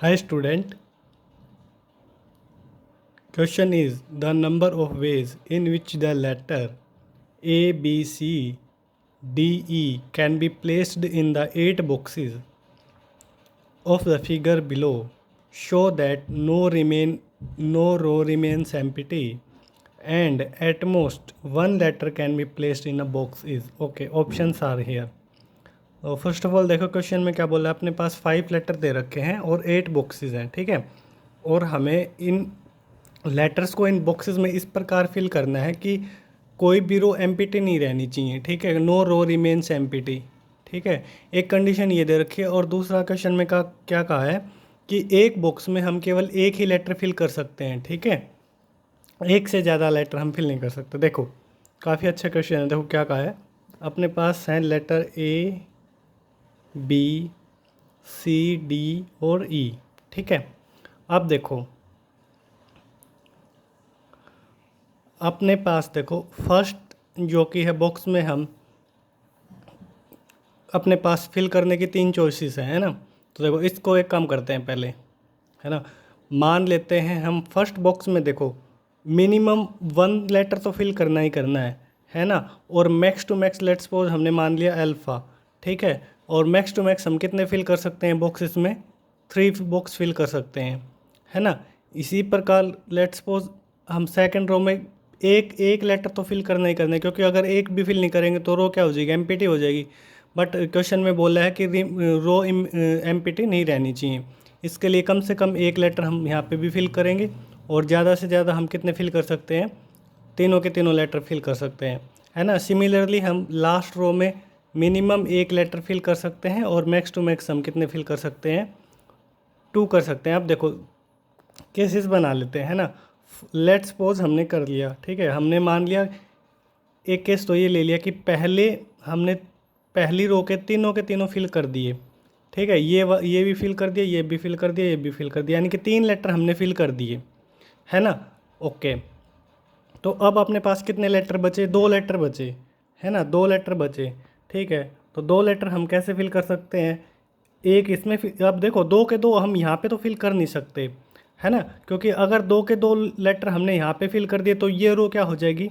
Hi student, question is the number of ways in which the letter A, B, C, D, E can be placed in the 8 boxes of the figure below show that no row remains empty and at most one letter can be placed in a box is okay. Options are here. तो first of all देखो question में क्या बोला है, अपने पास 5 letter दे रखे हैं और 8 बॉक्सेस हैं, ठीक है। और हमें इन लेटर्स को इन बॉक्सेस में इस प्रकार फिल करना है कि कोई भी रो एम्प्टी नहीं रहनी चाहिए, ठीक है। नो रो रिमेन्स एम्प्टी, ठीक है। एक कंडीशन ये दे रखी है और दूसरा क्वेश्चन में क्या कहा है कि एक बॉक्स में हम केवल एक ही लेटर फिल कर सकते हैं, ठीक है। एक से ज़्यादा लेटर हम फिल नहीं कर सकते। देखो काफ़ी अच्छा क्वेश्चन है। देखो क्या कहा है, अपने पास है letter A, B, C, D और ई, ठीक है। अब देखो अपने पास देखो फर्स्ट जो कि है बॉक्स में हम अपने पास फिल करने की 3 चॉइसेस हैं, है ना। तो देखो इसको एक काम करते हैं पहले, है ना। मान लेते हैं हम फर्स्ट बॉक्स में देखो मिनिमम 1 लेटर तो फिल करना ही करना है ना। और max to max let's suppose हमने मान लिया अल्फ़ा, ठीक है। और मैक्स टू मैक्स हम कितने फिल कर सकते हैं बॉक्सेस में, 3 बॉक्स फिल कर सकते हैं, है ना। इसी प्रकार लेट्स सपोज हम सेकंड रो में एक लेटर तो फिल करना ही करना है, क्योंकि अगर एक भी फिल नहीं करेंगे तो रो क्या हो जाएगी, एम्प्टी हो जाएगी। बट क्वेश्चन में बोला है कि रो एम्प्टी नहीं रहनी चाहिए। इसके लिए कम से कम एक लेटर हम यहाँ पे भी फिल करेंगे और ज़्यादा से ज़्यादा हम कितने फिल कर सकते हैं, तीनों के तीनों लेटर फिल कर सकते हैं, है ना। सिमिलरली हम लास्ट रो में मिनिमम एक लेटर फिल कर सकते हैं और मैक्स टू मैक्स हम कितने फिल कर सकते हैं, 2 कर सकते हैं। अब देखो केसेस बना लेते हैं, है ना। लेट्स सपोज हमने कर लिया, ठीक है। हमने मान लिया एक केस तो ये ले लिया कि पहले हमने पहली रो के तीनों फिल कर दिए, ठीक है। ये भी फिल कर दिया, ये भी फिल कर दिया, ये भी फिल कर दिया, यानी कि 3 लेटर हमने फिल कर दिए, है ना। ओके, तो अब अपने पास कितने लेटर बचे, 2 लेटर बचे, है ना। 2 लेटर बचे, ठीक है। तो 2 लेटर हम कैसे फिल कर सकते हैं, एक इसमें अब देखो 2 के 2 हम यहाँ पे तो फिल कर नहीं सकते, है ना। क्योंकि अगर 2 के 2 लेटर हमने यहाँ पे फिल कर दिए तो ये रो क्या हो जाएगी,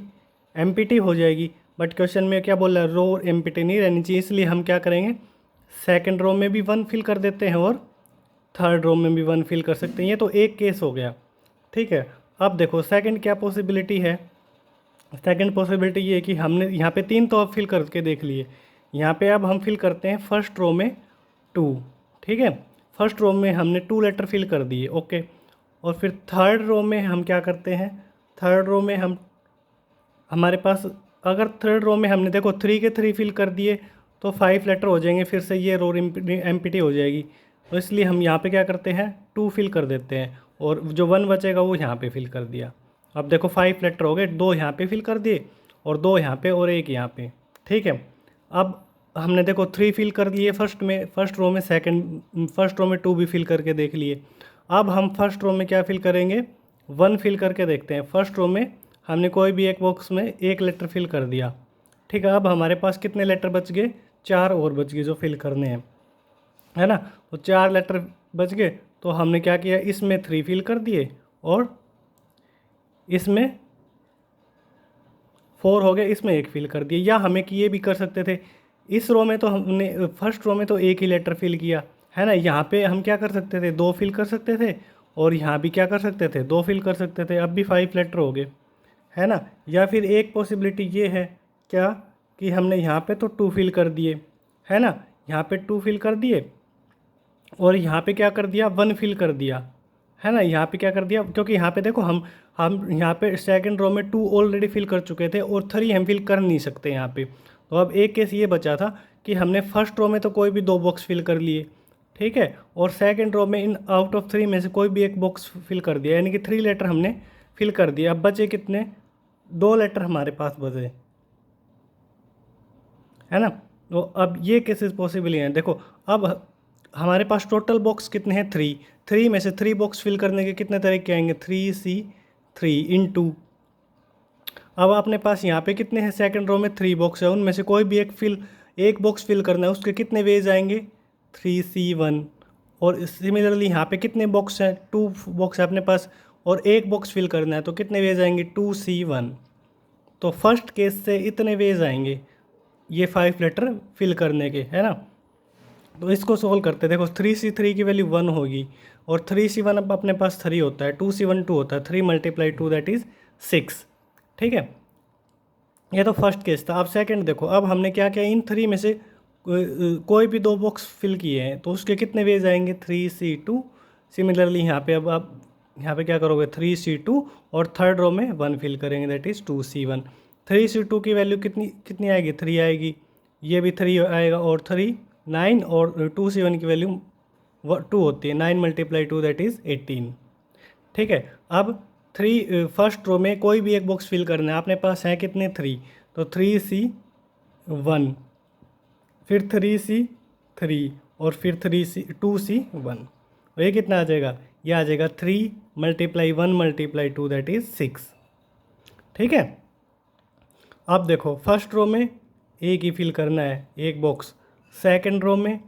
एम्प्टी हो जाएगी। बट क्वेश्चन में क्या बोल रहा है, रो एम्प्टी नहीं रहनी चाहिए, इसलिए हम क्या करेंगे, सेकंड रो में भी 1 फिल कर देते हैं और थर्ड रो में भी 1 फिल कर सकते हैं। ये तो एक केस हो गया, ठीक है। अब देखो सेकंड क्या पॉसिबिलिटी है, सेकंड पॉसिबिलिटी ये है कि हमने यहाँ पे 3 तो अब फिल करके देख लिए, यहाँ पे अब हम फिल करते हैं फर्स्ट रो में 2, ठीक है। फर्स्ट रो में हमने 2 लेटर फिल कर दिए, ओके। और फिर थर्ड रो में हम क्या करते हैं, थर्ड रो में हमारे पास अगर थर्ड रो में हमने देखो 3 के 3 फिल कर दिए तो 5 लेटर हो जाएंगे, फिर से ये रो एम्प्टी हो जाएगी। तो इसलिए हम यहाँ पे क्या करते हैं, 2 फिल कर देते हैं और जो 1 बचेगा वो यहाँ पे फिल कर दिया। अब देखो 5 लेटर हो गए, 2 यहाँ पे फिल कर दिए और 2 यहाँ पे और 1 यहाँ पे, ठीक है। अब हमने देखो 3 फिल कर लिए फर्स्ट रो में, फर्स्ट रो में 2 भी फिल करके देख लिए। अब हम फर्स्ट रो में क्या फिल करेंगे, 1 फिल करके देखते हैं। फर्स्ट रो में हमने कोई भी एक बॉक्स में एक लेटर फिल कर दिया, ठीक है। अब हमारे पास कितने लेटर बच गए, 4 और बच गए जो फिल करने हैं, है ना। तो 4 लेटर बच गए, तो हमने क्या किया, इसमें 3 फिल कर दिए और इसमें 4 हो गए, इसमें 1 फिल कर दिए। या हमें कि ये भी कर सकते थे, इस रो में तो हमने फर्स्ट रो में तो एक ही लेटर फिल किया, है ना। यहाँ पे हम क्या कर सकते थे, 2 फिल कर सकते थे और यहाँ भी क्या कर सकते थे, 2 फिल कर सकते थे। अब भी 5 लेटर हो गए, है ना। या फिर एक पॉसिबिलिटी ये है क्या कि हमने यहाँ पे तो 2 फिल कर दिए, है ना। यहाँ पे 2 फिल कर दिए और यहाँ पे क्या कर दिया, 1 फिल कर दिया, है ना। यहाँ पे क्या कर दिया, क्योंकि यहाँ पे देखो हम यहाँ पे सेकंड रो में 2 ऑलरेडी फिल कर चुके थे और 3 हम फिल कर नहीं सकते यहाँ पे। तो अब एक केस ये बचा था कि हमने फर्स्ट रो में तो कोई भी 2 बॉक्स फिल कर लिए, ठीक है। और सेकंड रो में इन आउट ऑफ 3 में से कोई भी एक बॉक्स फिल कर दिया, यानी कि 3 लेटर हमने फिल कर दिए। अब बचे कितने, 2 लेटर हमारे पास बचे, है ना। तो अब ये केसेस पॉसिबल हैं। देखो अब हमारे पास टोटल बॉक्स कितने हैं, 3 में से 3 बॉक्स फिल करने के कितने तरीके आएंगे, 3C3 × 2। अब अपने पास यहाँ पे कितने हैं, सेकंड रो में 3 बॉक्स है, उनमें से कोई भी एक बॉक्स फिल करना है, उसके कितने वेज आएंगे, 3C1। और सिमिलरली यहाँ पे कितने बॉक्स हैं, 2 बॉक्स है अपने पास और एक बॉक्स फिल करना है, तो कितने वेज आएंगे 2C1। तो फर्स्ट केस से इतने वेज आएंगे ये 5 लेटर फिल करने के, है ना। तो इसको सोल्व करते हैं। देखो 3C3 की वैल्यू 1 होगी और 3C1 अब अपने पास 3 होता है, 2C1 2 होता है, 3 × 2 दैट इज़ 6। ठीक है, ये तो फर्स्ट केस था। अब सेकंड देखो, अब हमने क्या किया, इन 3 में से कोई भी 2 बॉक्स फिल किए हैं तो उसके कितने वेज आएंगे 3C2। सिमिलरली यहाँ पे अब आप यहाँ पे क्या करोगे 3C2 और थर्ड रो में 1 फिल करेंगे दैट इज़ 2C1। 3C2 की वैल्यू कितनी कितनी आएगी 3 आएगी, ये भी 3 आएगा और 3 9 और 2C1 की वैल्यू 2 होती है, 9 × 2 दैट इज़ 18। ठीक है, अब 3 फर्स्ट रो में कोई भी एक बॉक्स फिल करना है, अपने पास है कितने 3, तो 3C1 फिर 3C3 और फिर 2C1। तो ये कितना आ जाएगा, ये आ जाएगा 3 × 1 × 2 दैट इज़ 6। ठीक है, अब देखो फर्स्ट रो में एक ही फिल करना है एक बॉक्स, सेकंड रो में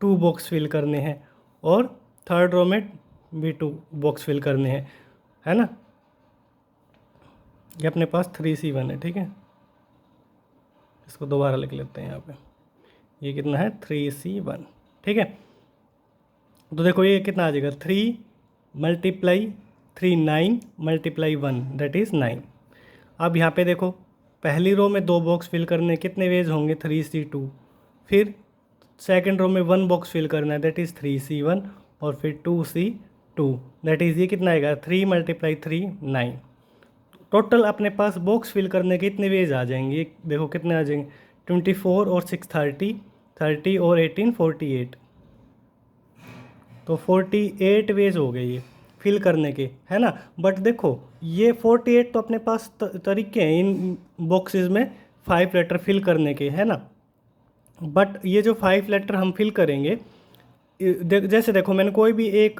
2 बॉक्स फिल करने हैं और थर्ड रो में भी 2 बॉक्स फिल करने हैं, है ना। ये अपने पास 3C1 है। ठीक है, इसको दोबारा लिख लेते हैं यहाँ पे, ये कितना है 3C1। ठीक है, तो देखो ये कितना आ जाएगा 3 × 3 9 × 1 दैट इज़ 9। अब यहाँ पे देखो पहली रो में 2 बॉक्स फिल करने, कितने वेज होंगे 3C2, फिर सेकंड रो में 1 बॉक्स फिल करना है दैट इज़ 3C1 और फिर 2C2 दैट इज़ ये कितना आएगा 3 × 3 9। टोटल अपने पास बॉक्स फिल करने के इतने वेज आ जाएंगे, देखो कितने आ जाएंगे 24 और 6 30, 30 और 18 48, तो 48 वेज हो गए ये फिल करने के, है ना। बट देखो ये 48 तो अपने पास तरीके हैं इन बॉक्सेस में 5 लेटर फिल करने के, है ना। बट ये जो 5 लेटर हम फिल करेंगे, जैसे देखो मैंने कोई भी एक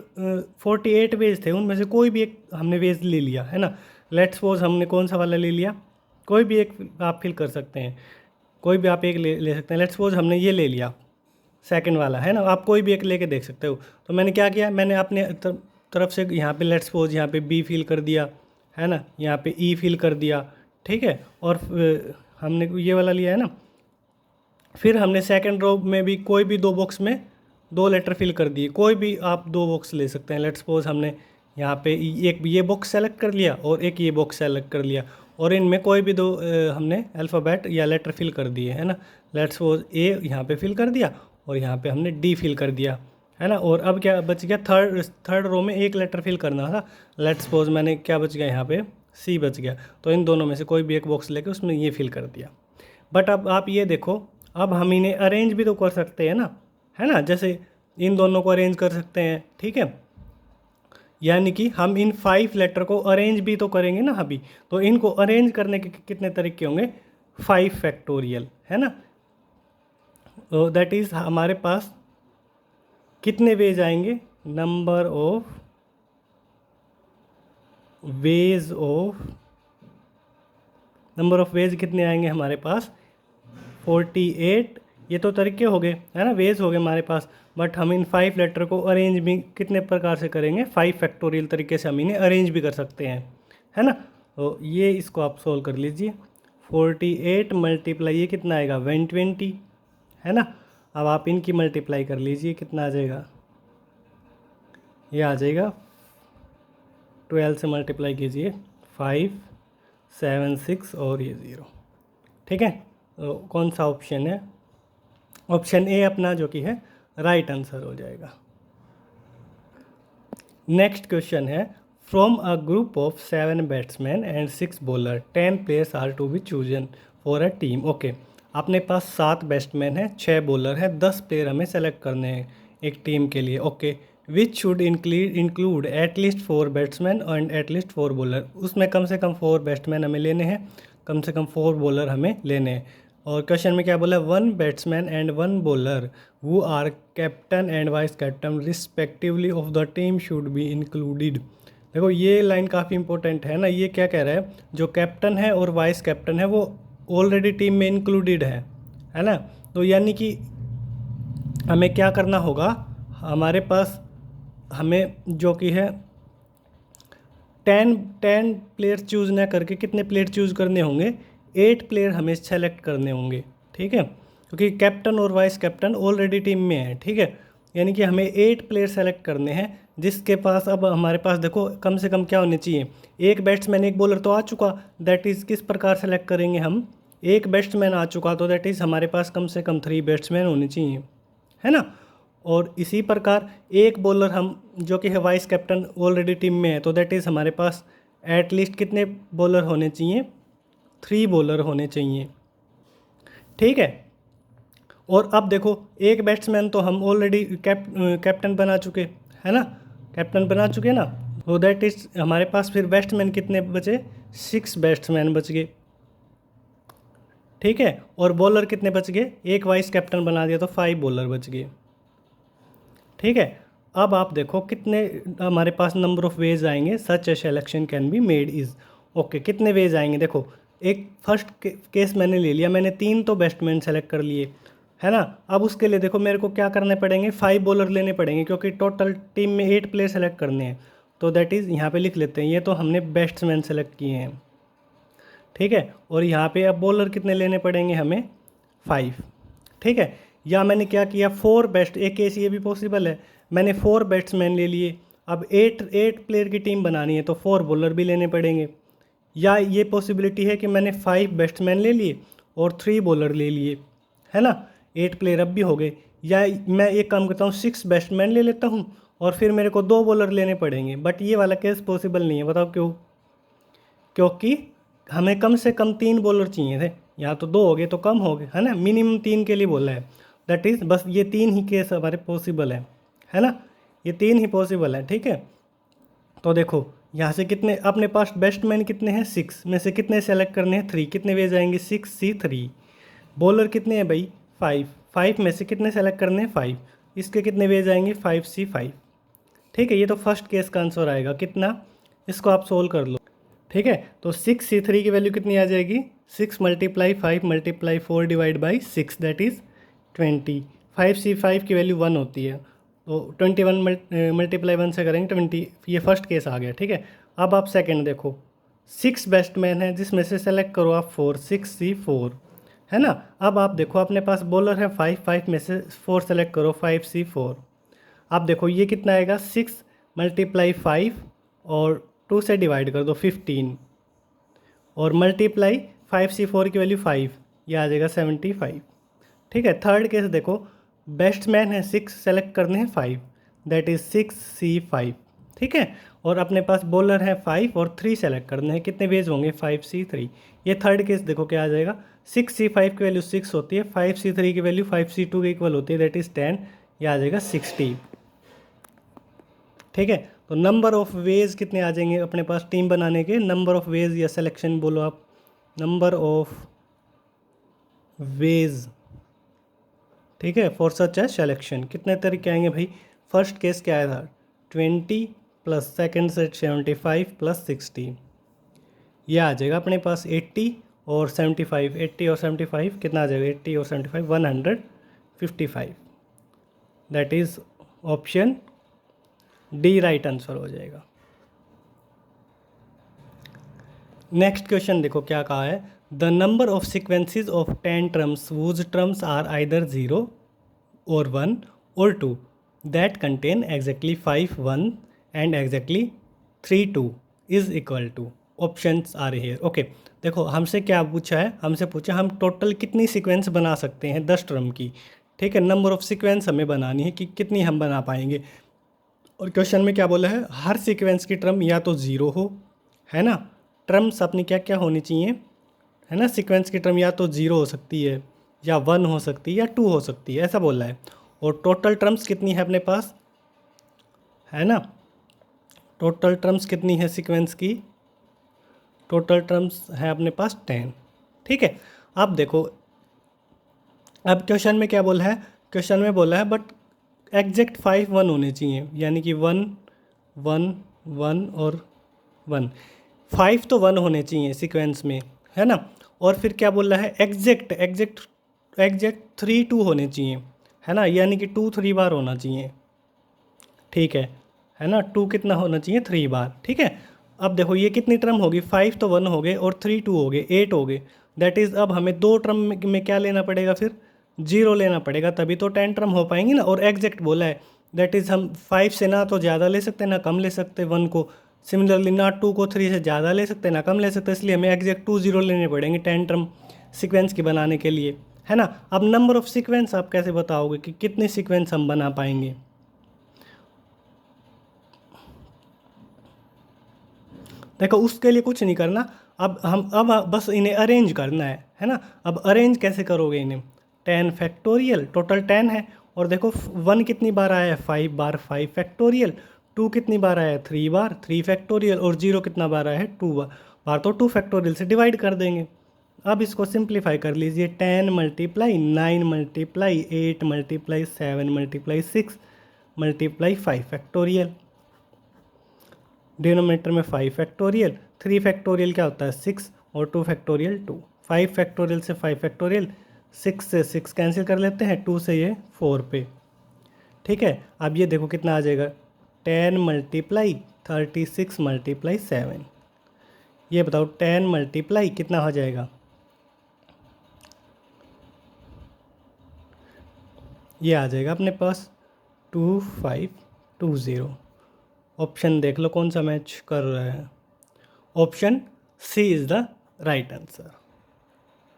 48 वेज थे, उनमें से कोई भी एक हमने वेज ले लिया, है ना। लेट्स सपोज हमने कौन सा वाला ले लिया, कोई भी एक आप फिल कर सकते हैं, कोई भी आप एक ले सकते हैं। लेट्स सपोज हमने ये ले लिया सेकंड वाला, है ना, आप कोई भी एक लेके देख सकते हो। तो मैंने क्या किया, मैंने अपने तरफ से यहाँ पे लेट्स सपोज यहाँ पे बी फिल कर दिया, है ना, यहाँ पे ई फिल कर दिया। ठीक है, और हमने ये वाला लिया है ना, फिर हमने सेकंड रो में भी कोई भी 2 बॉक्स में 2 लेटर फिल कर दिए, कोई भी आप 2 बॉक्स ले सकते हैं। लेट्स सपोज हमने यहाँ पे एक ये बॉक्स सेलेक्ट कर लिया और एक ये बॉक्स सेलेक्ट कर लिया और इनमें कोई भी 2 हमने अल्फ़ाबेट या लेटर फिल कर दिए, है ना। लेट्स सपोज ए यहाँ पे फिल कर दिया और यहाँ पे हमने डी फिल कर दिया, है ना। और अब क्या बच गया, थर्ड रो में एक लेटर फिल करना था। लेट्स सपोज मैंने क्या बच गया यहाँ पे सी बच गया, तो इन दोनों में से कोई भी एक बॉक्स लेके उसमें ये फिल कर दिया। बट अब आप ये देखो, अब हम इन्हें अरेंज भी तो कर सकते हैं ना, है ना, जैसे इन दोनों को अरेंज कर सकते हैं। ठीक है, यानी कि हम इन 5 लेटर को अरेंज भी तो करेंगे ना अभी, तो इनको अरेंज करने के कितने तरीके होंगे 5 फैक्टोरियल, है ना। दैट इज़ हमारे पास कितने वेज आएंगे, नंबर ऑफ वेज कितने आएंगे हमारे पास 48। ये तो तरीके हो गए, है ना, वेज हो गए हमारे पास। बट हम इन 5 लेटर को अरेंज भी कितने प्रकार से करेंगे, 5 फैक्टोरियल तरीके से हम इन्हें अरेंज भी कर सकते हैं, है ना। तो ये इसको आप सोल्व कर लीजिए, 48 मल्टीप्लाई ये कितना आएगा 120, है ना। अब आप इनकी मल्टीप्लाई कर लीजिए, कितना आ जाएगा, ये आ जाएगा 12 से मल्टीप्लाई कीजिए 5 7 6 और ये 0। ठीक है, तो कौन सा ऑप्शन है, ऑप्शन ए अपना जो कि है राइट आंसर हो जाएगा। नेक्स्ट क्वेश्चन है, from a group of 7 batsman and 6 bowler 10 players are to be chosen for a team. Okay, अपने पास 7 बैट्समैन हैं, 6 बॉलर हैं, 10 प्लेयर हमें सेलेक्ट करने हैं एक टीम के लिए। Okay, which should include at least 4 batsman and at least 4 bowler. उसमें कम से कम 4 बैट्समैन हमें लेने हैं, कम से कम 4 बॉलर हमें लेने हैं। और क्वेश्चन में क्या बोला, 1 batsman and 1 bowler who are captain and vice captain respectively of the team should be included. देखो ये लाइन काफ़ी इंपॉर्टेंट है ना, ये क्या कह रहा है, जो कैप्टन है और वाइस कैप्टन है वो ऑलरेडी टीम में इंक्लूडेड है ना। तो यानी कि हमें क्या करना होगा, हमारे पास हमें जो कि है 10 प्लेयर चूज़ ना करके कितने प्लेयर चूज़ करने होंगे, 8 प्लेयर हमें सेलेक्ट करने होंगे, ठीक है, क्योंकि कैप्टन और वाइस कैप्टन ऑलरेडी टीम में है, ठीक है। यानी कि हमें 8 प्लेयर सेलेक्ट करने हैं, जिसके पास अब हमारे पास देखो कम से कम क्या होने चाहिए, एक बैट्समैन एक बॉलर तो आ चुका, दैट इज़ किस प्रकार सेलेक्ट करेंगे हम, एक बैट्समैन आ चुका तो दैट इज़ हमारे पास कम से कम 3 बैट्समैन होने चाहिए, है ना। और इसी प्रकार एक बॉलर हम जो कि है वाइस कैप्टन ऑलरेडी टीम में है, तो दैट इज़ हमारे पास एटलीस्ट कितने बॉलर होने चाहिए, 3 बॉलर होने चाहिए, ठीक है। और अब देखो एक बैट्समैन तो हम ऑलरेडी कैप्टन बना चुके, है ना, कैप्टन बना चुके ना, तो दैट इज़ हमारे पास फिर बैट्समैन कितने बचे, 6 बैट्समैन बच गए, ठीक है। और बॉलर कितने बच गए, एक वाइस कैप्टन बना दिया तो 5 बॉलर बच गए, ठीक है। अब आप देखो कितने हमारे पास नंबर ऑफ वेज आएंगे, such a selection can be made is, okay, कितने वेज आएंगे, देखो एक फर्स्ट केस मैंने ले लिया, मैंने 3 तो बैट्समैन सेलेक्ट कर लिए, है ना। अब उसके लिए देखो मेरे को क्या करने पड़ेंगे, 5 बॉलर लेने पड़ेंगे, क्योंकि टोटल टीम में 8 प्लेयर सेलेक्ट करने हैं, तो दैट इज़ यहाँ पे लिख लेते हैं, ये तो हमने बैट्समैन सेलेक्ट किए हैं, ठीक है। और यहाँ पे अब बॉलर कितने लेने पड़ेंगे हमें, 5, ठीक है। या मैंने क्या किया, 4 बेस्ट, एक केस ये भी पॉसिबल है, मैंने 4 बैट्समैन ले लिए, अब 8 प्लेयर की टीम बनानी है तो 4 बॉलर भी लेने पड़ेंगे। या ये पॉसिबिलिटी है कि मैंने 5 बैट्समैन ले लिए और 3 बॉलर ले लिए, है ना, 8 प्लेयर अब भी हो गए। या मैं एक काम करता हूँ, 6 बैट्समैन ले लेता हूँ और फिर मेरे को 2 बॉलर लेने पड़ेंगे, बट ये वाला केस पॉसिबल नहीं है, बताओ क्यों, क्योंकि हमें कम से कम 3 बॉलर चाहिए थे, यहाँ तो 2 हो गए तो कम हो गए, है ना, मिनिमम 3 के लिए बोला है, दैट इज़ बस ये 3 ही केस हमारे पॉसिबल है ना, ये 3 ही पॉसिबल है, ठीक है। तो देखो यहाँ से कितने अपने पास बैट्समैन कितने हैं, 6 में से कितने सेलेक्ट करने हैं, 3, कितने वेज आएंगे, 6C3, बॉलर कितने हैं भाई, 5 में से कितने सेलेक्ट करने हैं, 5, इसके कितने वेज आएंगे, 5C5, ठीक है। ये तो फर्स्ट केस का आंसर आएगा, कितना, इसको आप सोल्व कर लो, ठीक है। तो 6C3 की वैल्यू कितनी आ जाएगी, 6 × 5 × 4 divide by 6 that is 20, 5C5 की वैल्यू 1 होती है, तो 21 × 1 से करेंगे 20, ये फर्स्ट केस आ गया, ठीक है। अब आप सेकंड देखो, 6 बैट्समैन है जिसमें से सेलेक्ट करो आप 4, 6C4, है ना। अब आप देखो अपने पास बॉलर है 5 में से 4 सेलेक्ट करो, 5C4, आप देखो ये कितना आएगा, 6 × 5 और 2 से डिवाइड कर दो 15 और मल्टीप्लाई 5C4 की वैल्यू 5, ये आ जाएगा 75, ठीक है। थर्ड केस देखो, बैट्समैन है 6, सेलेक्ट करने हैं 5, दैट इज़ 6C5, ठीक है। और अपने पास बॉलर है 5 और 3 सेलेक्ट करने हैं, कितने वेज होंगे, 5C3, ये थर्ड केस देखो क्या आ जाएगा, 6C5 की वैल्यू 6 होती है, 5C3 की वैल्यू 5C2 के इक्वल होती है, दैट इज़ 10, ये आ जाएगा 60, ठीक है। तो नंबर ऑफ वेज कितने आ जाएंगे अपने पास टीम बनाने के, नंबर ऑफ वेज या सिलेक्शन बोलो आप, नंबर ऑफ वेज, ठीक है, फॉर सच ए सिलेक्शन, कितने तरीके आएंगे भाई, फर्स्ट केस क्या आया था 20 प्लस सेकेंड सेट 75 प्लस 60, ये आ जाएगा अपने पास 80 और 75, 80 और 75 कितना आ जाएगा, 80 और 75 155, that is option D right answer हो जाएगा। नेक्स्ट क्वेश्चन देखो क्या कहा है, the number of sequences of 10 terms whose terms are either 0 और 1 और 2 that contain exactly 5 1 and exactly 3 2 is equal to, options are here, okay. देखो हमसे क्या पूछा है, हमसे पूछा हम टोटल कितनी सीक्वेंस बना सकते हैं 10 टर्म की, ठीक है, नंबर ऑफ सीक्वेंस हमें बनानी है कि कितनी हम बना पाएंगे। और क्वेश्चन में क्या बोला है, हर सीक्वेंस की टर्म या तो 0 हो, है ना, टर्म्स अपनी क्या क्या होनी चाहिए, है ना, सीक्वेंस की टर्म या तो 0 हो सकती है या 1 हो सकती है या 2 हो सकती है, ऐसा बोला है। और टोटल टर्म्स कितनी है अपने पास, है ना, टोटल टर्म्स कितनी है सीक्वेंस की, टोटल टर्म्स है अपने पास 10, ठीक है। अब देखो अब क्वेश्चन में क्या बोला है, क्वेश्चन में बोला है बट एग्जैक्ट 5 1 होने चाहिए, यानी कि 1 1 1 और 1, 5 तो 1 होने चाहिए सीक्वेंस में, है ना। और फिर क्या बोल रहा है, एग्जैक्ट 3 2 होने चाहिए, है ना, यानी कि 2 3 बार होना चाहिए, ठीक है ना। 2 कितना होना चाहिए 3 बार, ठीक है। अब देखो ये कितनी टर्म होगी, 5 तो 1 हो गए और 3 2 हो गए, 8 हो गए। दैट इज़ अब हमें 2 टर्म में क्या लेना पड़ेगा, फिर 0 लेना पड़ेगा, तभी तो 10 टर्म हो पाएंगी ना। और एग्जैक्ट बोला है, दैट इज़ हम 5 से ना तो ज़्यादा ले सकते ना कम ले सकते 1 को, सिमिलरली ना 2 को 3 से ज़्यादा ले सकते ना कम ले सकते, इसलिए हमें एग्जैक्ट 2 0 लेने पड़ेंगे 10 टर्म सीक्वेंस की बनाने के लिए, है ना। अब नंबर ऑफ सीक्वेंस आप कैसे बताओगे कि कितनी सीक्वेंस हम बना पाएंगे। देखो उसके लिए कुछ नहीं करना, अब बस इन्हें अरेंज करना है ना। अब अरेंज कैसे करोगे इन्हें, 10 फैक्टोरियल, टोटल 10 है। और देखो 1 कितनी बार आया है 5 बार, 5 फैक्टोरियल। 2 कितनी बार आया है 3 बार, 3 फैक्टोरियल। और 0 कितना बार आया है 2 बार, तो 2 फैक्टोरियल से डिवाइड कर देंगे। अब इसको सिंप्लीफाई कर लीजिए, 10 multiply 9 multiply 8 multiply 7 multiply 6 multiply 5 factorial. Denominator में 5 फैक्टोरियल, 3 फैक्टोरियल क्या होता है 6 और 2 फैक्टोरियल 2, 5 फैक्टोरियल से 5 फैक्टोरियल, 6 से 6 कैंसिल कर लेते हैं, 2 से ये 4 पे, ठीक है। अब ये देखो कितना आ जाएगा, 10 मल्टीप्लाई 36 मल्टीप्लाई 7। ये बताओ 10 मल्टीप्लाई कितना हो जाएगा, ये आ जाएगा अपने पास 2520। ऑप्शन देख लो कौन सा मैच कर रहा है। Option C is the right answer.